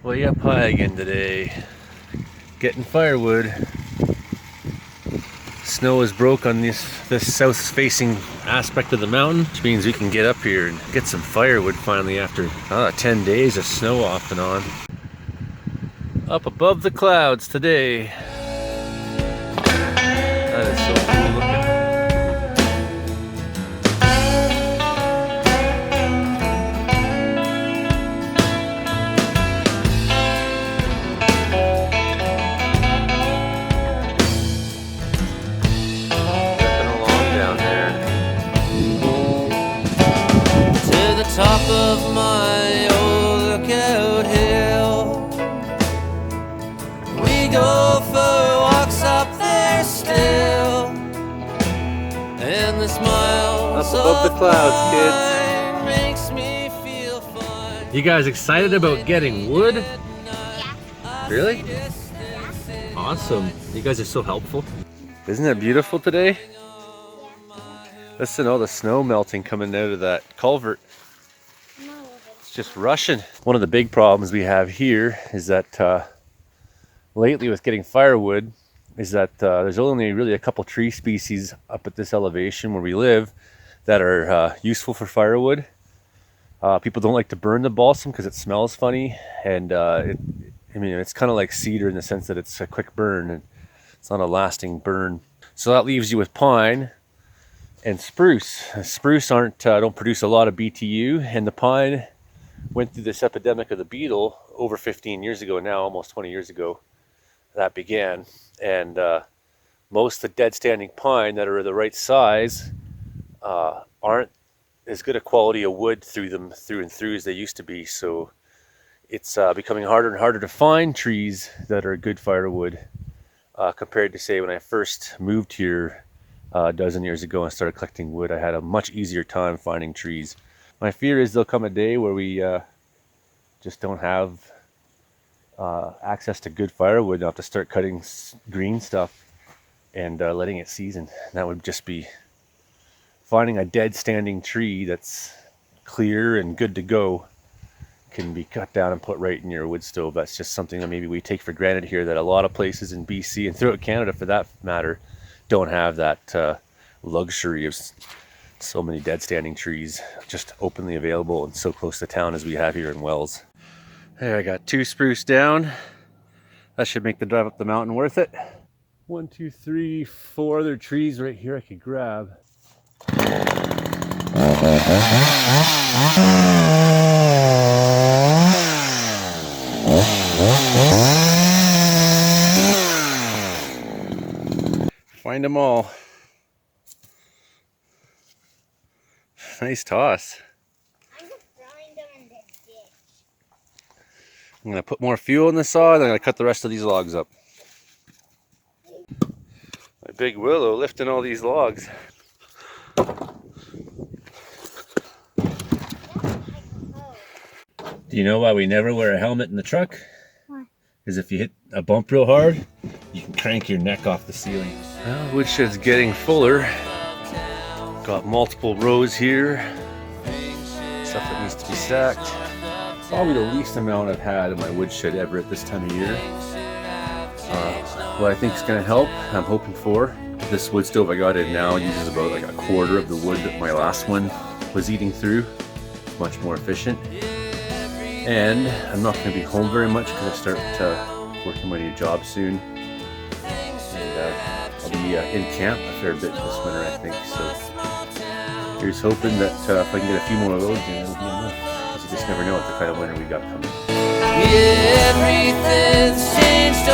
Way up high again today, getting firewood. Snow is broke on this south-facing aspect of the mountain, which means we can get up here and get some firewood finally after 10 days of snow off and on. Up above the clouds today. That is so cool looking. Top of my old lookout hill, we go for walks up there still, and the smile up above the clouds, kids. Makes me feel fine. You guys excited about getting wood? Yeah. Really? Yeah. Awesome. You guys are so helpful. Isn't it beautiful today? Yeah. Listen to all the snow melting coming out of that culvert. It's just rushing. One of the big problems we have here is that lately with getting firewood is that there's only really a couple tree species up at this elevation where we live that are useful for firewood. People don't like to burn the balsam because it smells funny, and it's kind of like cedar in the sense that it's a quick burn and it's not a lasting burn. So that leaves you with pine and spruce. Spruce don't produce a lot of BTU, and the pine went through this epidemic of the beetle over 15 years ago now, almost 20 years ago that began. And most of the dead standing pine that are the right size aren't as good a quality of wood through and through as they used to be. So it's becoming harder and harder to find trees that are good firewood compared to, say, when I first moved here a dozen years ago and started collecting wood. I had a much easier time finding trees. My fear is there'll come a day where we just don't have access to good firewood, and I'll have to start cutting green stuff and letting it season. That would just be finding a dead standing tree that's clear and good to go, can be cut down and put right in your wood stove. That's just something that maybe we take for granted here, that a lot of places in BC and throughout Canada for that matter don't have that luxury of so many dead standing trees just openly available and so close to town as we have here in Wells. There, I got 2 spruce down. That should make the drive up the mountain worth it. 1, 2, 3, 4 other trees right here I could grab. Find them all. Nice toss. I'm just throwing them in this ditch. I'm gonna put more fuel in the saw and I'm gonna cut the rest of these logs up. My big willow lifting all these logs. Do you know why we never wear a helmet in the truck? Why? Because if you hit a bump real hard, you can crank your neck off the ceiling. Well, woodshed's getting fuller. Got multiple rows here. Stuff that needs to be stacked. Probably the least amount I've had in my woodshed ever at this time of year. What I think is going to help, I'm hoping for, this wood stove I got in now uses about like a quarter of the wood that my last one was eating through. Much more efficient. And I'm not going to be home very much because I start working my new job soon. And I'll be in camp a fair bit this winter, I think. So here's hoping that if I can get a few more of those, then it'll be enough. Because you just never know what the kind of winter we got coming. Yeah, everything's changed.